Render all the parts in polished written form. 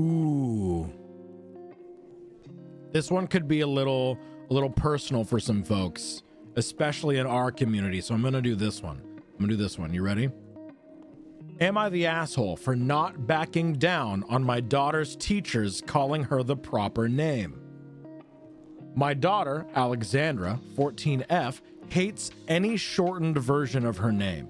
Ooh. This one could be a little personal for some folks, especially in our community. So I'm going to do this one. You ready? Am I the asshole for not backing down on my daughter's teachers calling her the proper name? My daughter, Alexandra, 14F, hates any shortened version of her name.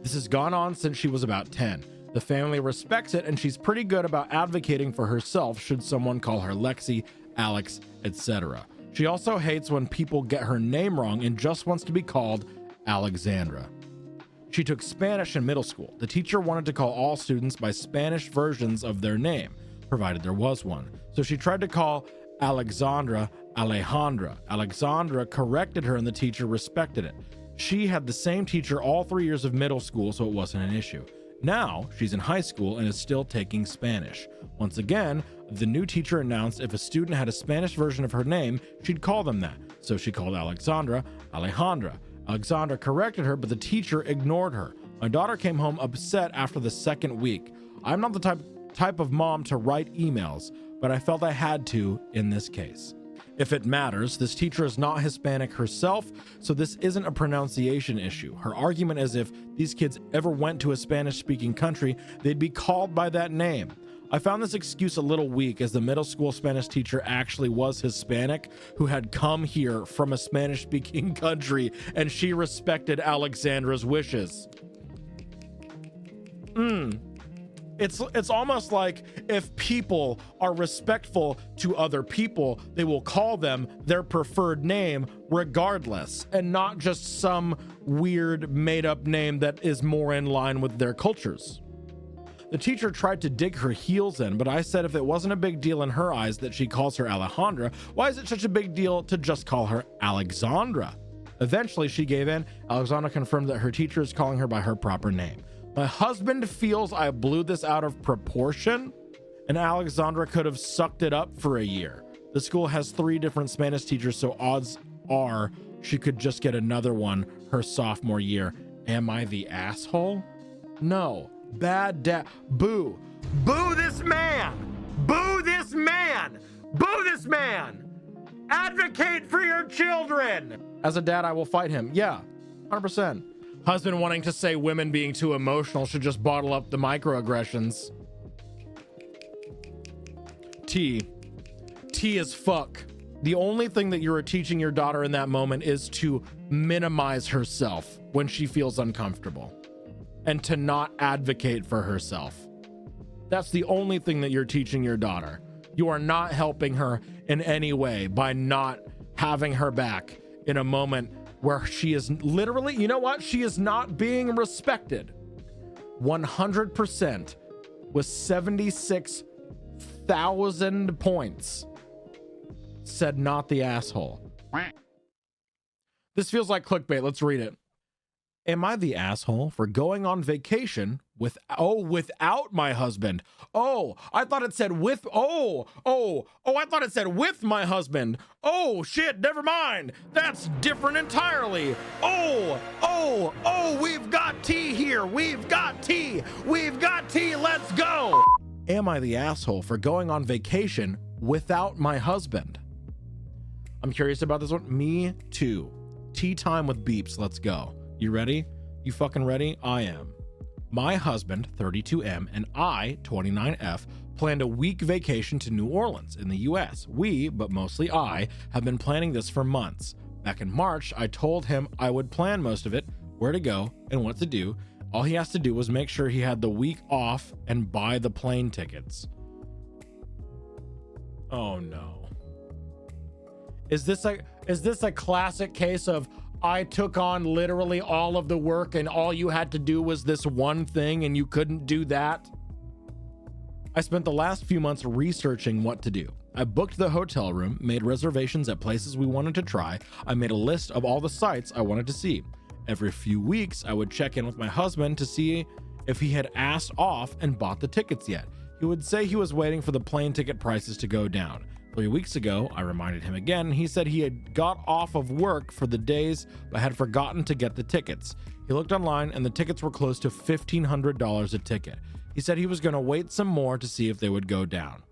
This has gone on since she was about 10. The family respects it, and she's pretty good about advocating for herself should someone call her Lexi, Alex, etc. She also hates when people get her name wrong and just wants to be called Alexandra. She took Spanish in middle school. The teacher wanted to call all students by Spanish versions of their name, provided there was one. So she tried to call Alexandra Alejandra. Alexandra corrected her and the teacher respected it. She had the same teacher all 3 years of middle school, so it wasn't an issue. Now she's in high school and is still taking Spanish. Once again, the new teacher announced if a student had a Spanish version of her name, she'd call them that. So she called Alexandra Alejandra. Alexandra corrected her, but the teacher ignored her. My daughter came home upset after the second week. I'm not the type of mom to write emails, but I felt I had to in this case. If it matters, this teacher is not Hispanic herself, so this isn't a pronunciation issue. Her argument is if these kids ever went to a Spanish-speaking country, they'd be called by that name. I found this excuse a little weak, as the middle school Spanish teacher actually was Hispanic who had come here from a Spanish-speaking country, and she respected Alexandra's wishes. It's almost like if people are respectful to other people, they will call them their preferred name regardless, and not just some weird made-up name that is more in line with their cultures. The teacher tried to dig her heels in, but I said if it wasn't a big deal in her eyes that she calls her Alejandra, why is it such a big deal to just call her Alexandra? Eventually, she gave in. Alexandra confirmed that her teacher is calling her by her proper name. My husband feels I blew this out of proportion, and Alexandra could have sucked it up for a year. The school has 3 different Spanish teachers, so odds are she could just get another one her sophomore year. Am I the asshole? No. Bad dad. Boo. Boo this man. Boo this man. Boo this man. Advocate for your children. As a dad, I will fight him. Yeah, 100%. Husband wanting to say women being too emotional should just bottle up the microaggressions. T as fuck. The only thing that you're teaching your daughter in that moment is to minimize herself when she feels uncomfortable and to not advocate for herself. That's the only thing that you're teaching your daughter. You are not helping her in any way by not having her back in a moment where she is literally, you know what? She is not being respected. 100% with 76,000 points said not the asshole. This feels like clickbait. Let's read it. Am I the asshole for going on vacation without my husband? Oh, I thought it said with, I thought it said with my husband. Oh shit, never mind. That's different entirely. Oh, we've got tea here. We've got tea. Let's go. Am I the asshole for going on vacation without my husband? I'm curious about this one. Me too. Tea time with beeps. Let's go. You ready? You fucking ready? I am. My husband, 32M, and I, 29F, planned a week vacation to New Orleans in the US. We, but mostly I, have been planning this for months. Back in March, I told him I would plan most of it, where to go, and what to do. All he has to do was make sure he had the week off and buy the plane tickets. Oh no. Is this a classic case of I took on literally all of the work and all you had to do was this one thing and you couldn't do that? I spent the last few months researching what to do. I booked the hotel room, made reservations at places we wanted to try. I made a list of all the sites I wanted to see. Every few weeks, I would check in with my husband to see if he had asked off and bought the tickets yet. He would say he was waiting for the plane ticket prices to go down. 3 weeks ago, I reminded him again. He said he had got off of work for the days, but had forgotten to get the tickets. He looked online and the tickets were close to $1,500 a ticket. He said he was going to wait some more to see if they would go down.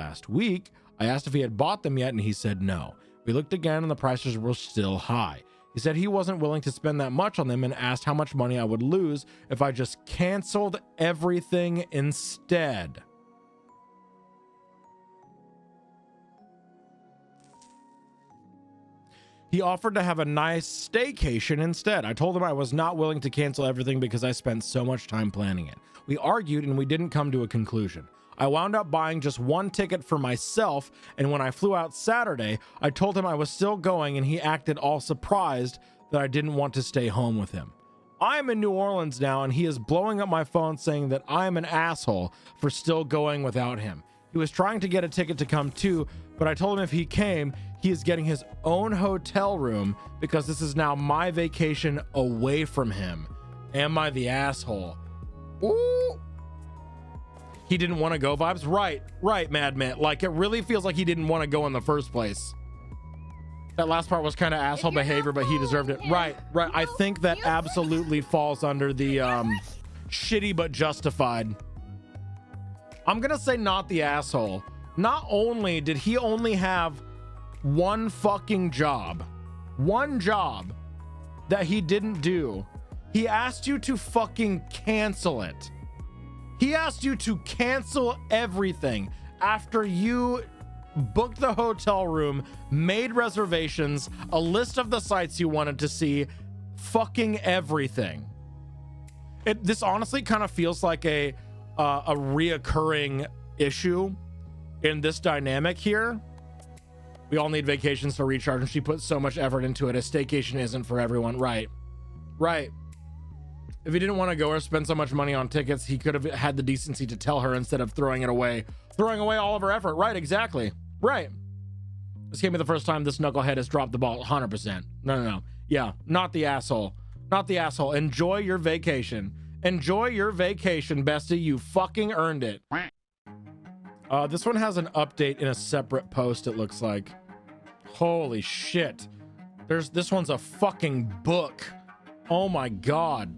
Last week, I asked if he had bought them yet, and he said no. We looked again, and the prices were still high. He said he wasn't willing to spend that much on them and asked how much money I would lose if I just canceled everything instead. He offered to have a nice staycation instead. I told him I was not willing to cancel everything because I spent so much time planning it. We argued and we didn't come to a conclusion. I wound up buying just one ticket for myself, and when I flew out Saturday, I told him I was still going, and he acted all surprised that I didn't want to stay home with him. I'm in New Orleans now, and he is blowing up my phone saying that I'm an asshole for still going without him. He was trying to get a ticket to come too, but I told him if he came, he is getting his own hotel room because this is now my vacation away from him. Am I the asshole? Ooh. He didn't want to go vibes? Right, Madman. Like, it really feels like he didn't want to go in the first place. That last part was kind of asshole behavior, but he deserved it. Right. I think that absolutely falls under the shitty but justified. I'm gonna say not the asshole. Not only did he only have one fucking job, that he didn't do, he asked you to fucking cancel it. He asked you to cancel everything after you booked the hotel room, made reservations, a list of the sites you wanted to see, fucking everything. This honestly kind of feels like a reoccurring issue in this dynamic here. We all need vacations to recharge, and she put so much effort into it. A staycation isn't for everyone. Right. If he didn't want to go or spend so much money on tickets, he could have had the decency to tell her instead of throwing away all of her effort. Right, exactly. Right. This can't be the first time this knucklehead has dropped the ball. 100%. No. Yeah, not the asshole. Enjoy your vacation. Bestie. You fucking earned it. This one has an update in a separate post, it looks like. Holy shit. This one's a fucking book. Oh my God.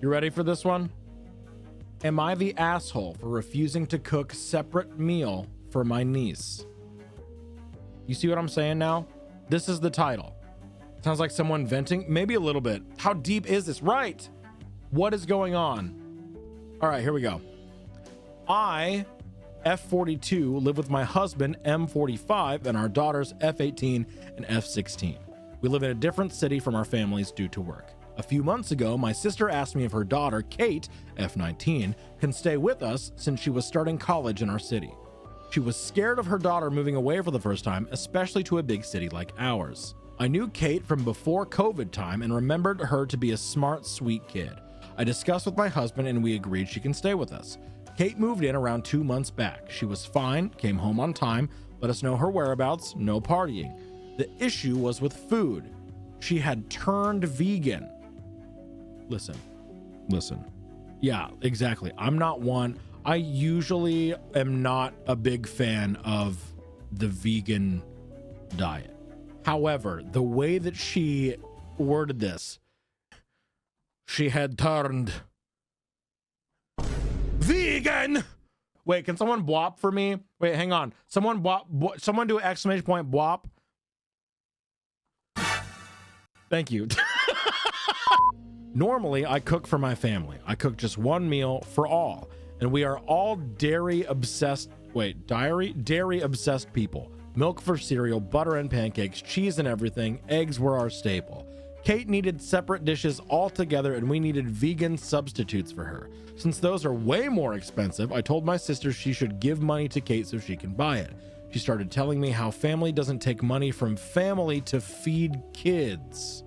You ready for this one? Am I the asshole for refusing to cook separate meal for my niece? You see what I'm saying now? This is the title. Sounds like someone venting, maybe a little bit. How deep is this? Right. What is going on? All right, here we go. I, F42, live with my husband, M45, and our daughters, F18 and F16. We live in a different city from our families due to work. A few months ago, my sister asked me if her daughter, Kate, F19, can stay with us since she was starting college in our city. She was scared of her daughter moving away for the first time, especially to a big city like ours. I knew Kate from before COVID time and remembered her to be a smart, sweet kid. I discussed with my husband and we agreed she can stay with us. Kate moved in around 2 months back. She was fine, came home on time, let us know her whereabouts, no partying. The issue was with food. She had turned vegan. Listen. Yeah, exactly. I'm not one. I usually am not a big fan of the vegan diet. However, the way that she worded this, she had turned vegan. Wait, can someone bwop for me? Wait, hang on. Someone bwop, someone do exclamation point bwop. Thank you. Normally, I cook for my family. I cook just one meal for all, and we are all dairy obsessed people. Milk for cereal, butter and pancakes, cheese and everything. Eggs were our staple. Kate needed separate dishes altogether, and we needed vegan substitutes for her. Since those are way more expensive, I told my sister she should give money to Kate so she can buy it. She started telling me how family doesn't take money from family to feed kids.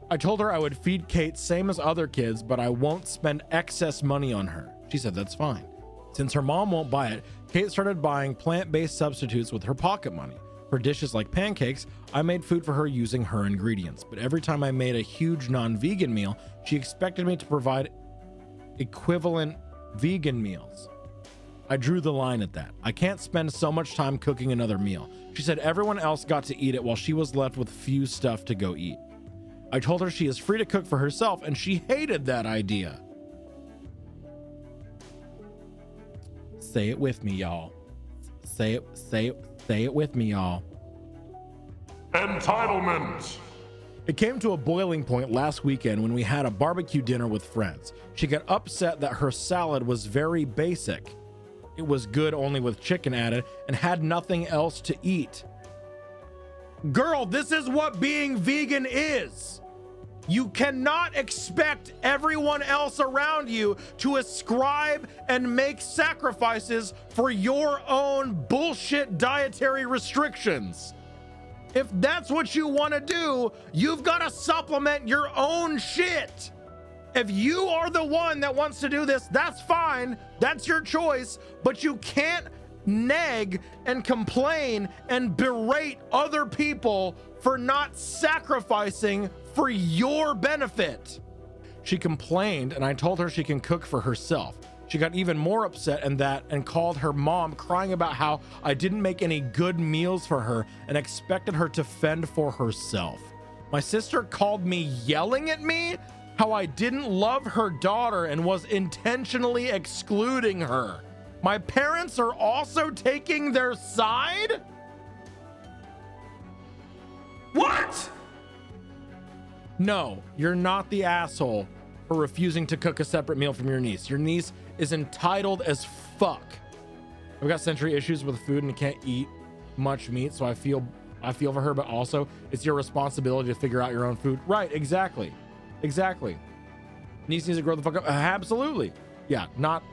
I told her I would feed Kate same as other kids, but I won't spend excess money on her. She said that's fine. Since her mom won't buy it, Kate started buying plant-based substitutes with her pocket money. For dishes like pancakes, I made food for her using her ingredients, but every time I made a huge non-vegan meal, she expected me to provide equivalent vegan meals. I drew the line at that. I can't spend so much time cooking another meal. She said everyone else got to eat it while she was left with few stuff to go eat. I told her she is free to cook for herself, and she hated that idea. Say it with me, y'all. Say it with me, y'all. Entitlement. It came to a boiling point last weekend when we had a barbecue dinner with friends. She got upset that her salad was very basic. It was good only with chicken added and had nothing else to eat. Girl, this is what being vegan is. You cannot expect everyone else around you to ascribe and make sacrifices for your own bullshit dietary restrictions. If that's what you want to do, you've got to supplement your own shit. If you are the one that wants to do this, that's fine. That's your choice. But you can't nag and complain and berate other people for not sacrificing for your benefit. She complained, and I told her she can cook for herself. She got even more upset and called her mom, crying about how I didn't make any good meals for her and expected her to fend for herself. My sister called me yelling at me how I didn't love her daughter and was intentionally excluding her. My parents are also taking their side? What? No, you're not the asshole for refusing to cook a separate meal from your niece. Your niece is entitled as fuck. I've got sensory issues with food and can't eat much meat, so I feel for her, but also it's your responsibility to figure out your own food. Right, exactly. Niece needs to grow the fuck up. Absolutely. Yeah, not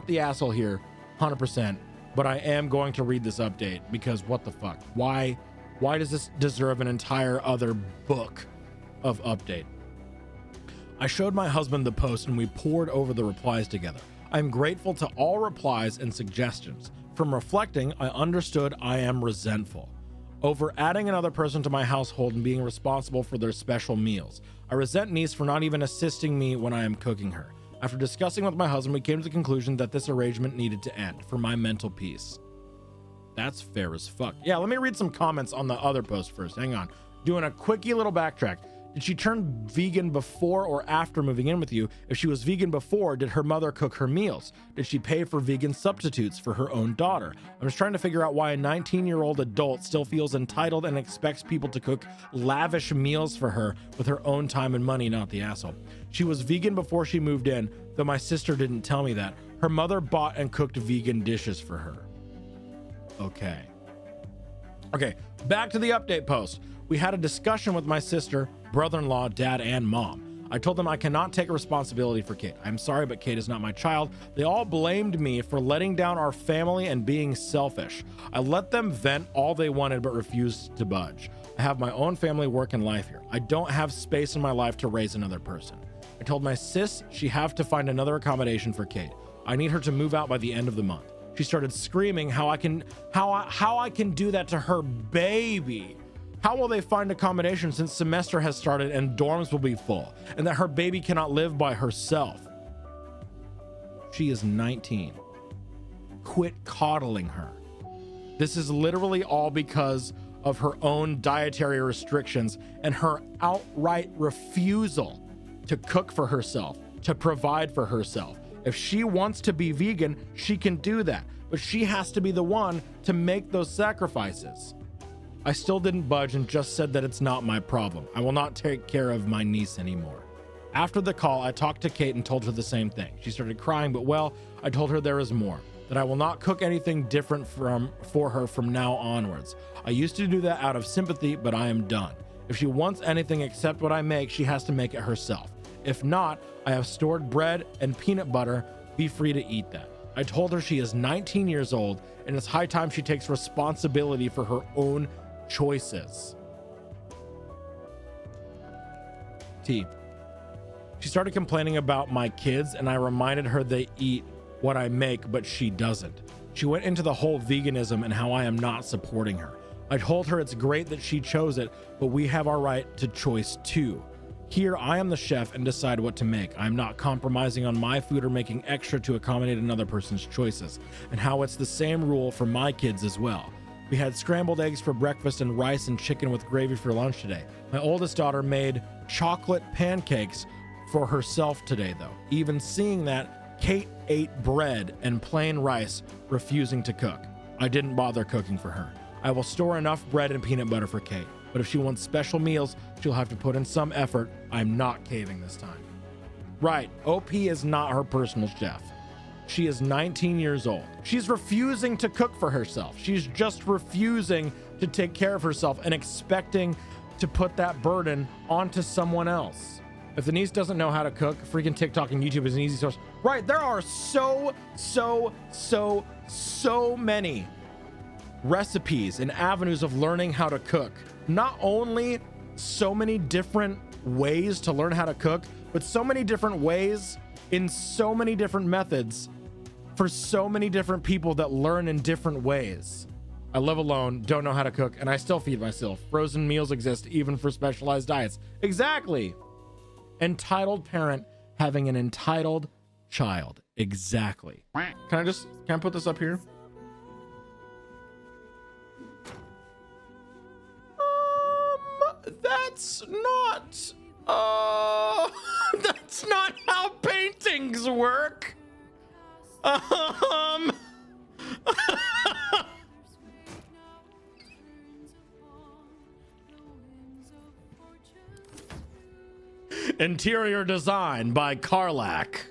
the asshole here, 100%. But I am going to read this update because what the fuck? Why does this deserve an entire other book of update? I showed my husband the post and we pored over the replies together. I'm grateful to all replies and suggestions. From reflecting, I understood I am resentful over adding another person to my household and being responsible for their special meals. I resent niece for not even assisting me when I am cooking her. After discussing with my husband, we came to the conclusion that this arrangement needed to end for my mental peace. That's fair as fuck. Yeah, let me read some comments on the other post first. Hang on. Doing a quickie little backtrack. Did she turn vegan before or after moving in with you? If she was vegan before, did her mother cook her meals? Did she pay for vegan substitutes for her own daughter? I'm just trying to figure out why a 19-year-old adult still feels entitled and expects people to cook lavish meals for her with her own time and money, not the asshole. She was vegan before she moved in, though my sister didn't tell me that. Her mother bought and cooked vegan dishes for her. Okay, back to the update post. We had a discussion with my sister, brother-in-law, dad, and mom. I told them I cannot take responsibility for Kate. I'm sorry, but Kate is not my child. They all blamed me for letting down our family and being selfish. I let them vent all they wanted, but refused to budge. I have my own family, work, and life here. I don't have space in my life to raise another person. I told my sis she have to find another accommodation for Kate. I need her to move out by the end of the month. She started screaming how I can do that to her baby. How will they find accommodation since semester has started and dorms will be full, and that her baby cannot live by herself? She is 19. Quit coddling her. This is literally all because of her own dietary restrictions and her outright refusal to cook for herself, to provide for herself. If she wants to be vegan, she can do that, but she has to be the one to make those sacrifices. I still didn't budge and just said that it's not my problem. I will not take care of my niece anymore. After the call, I talked to Kate and told her the same thing. She started crying, but well, I told her there is more, that I will not cook anything different for her from now onwards. I used to do that out of sympathy, but I am done. If she wants anything except what I make, she has to make it herself. If not, I have stored bread and peanut butter. Be free to eat that. I told her she is 19 years old and it's high time she takes responsibility for her own choices. T. She started complaining about my kids and I reminded her they eat what I make, but she doesn't. She went into the whole veganism and how I am not supporting her. I told her it's great that she chose it, but we have our right to choice too. Here, I am the chef and decide what to make. I'm not compromising on my food or making extra to accommodate another person's choices, and how it's the same rule for my kids as well. We had scrambled eggs for breakfast and rice and chicken with gravy for lunch today. My oldest daughter made chocolate pancakes for herself today, though. Even seeing that, Kate ate bread and plain rice, refusing to cook. I didn't bother cooking for her. I will store enough bread and peanut butter for Kate, but if she wants special meals, she'll have to put in some effort. I'm not caving this time. Right, OP is not her personal chef. She is 19 years old. She's refusing to cook for herself. She's just refusing to take care of herself and expecting to put that burden onto someone else. If the niece doesn't know how to cook, freaking TikTok and YouTube is an easy source. Right, there are so many recipes and avenues of learning how to cook. Not only so many different ways to learn how to cook, but so many different ways in so many different methods for so many different people that learn in different ways. I live alone, don't know how to cook, and I still feed myself. Frozen meals exist even for specialized diets. Exactly. Entitled parent having an entitled child. Exactly. Can I put this up here? That's not that's not how paintings work. Interior design by Karlak.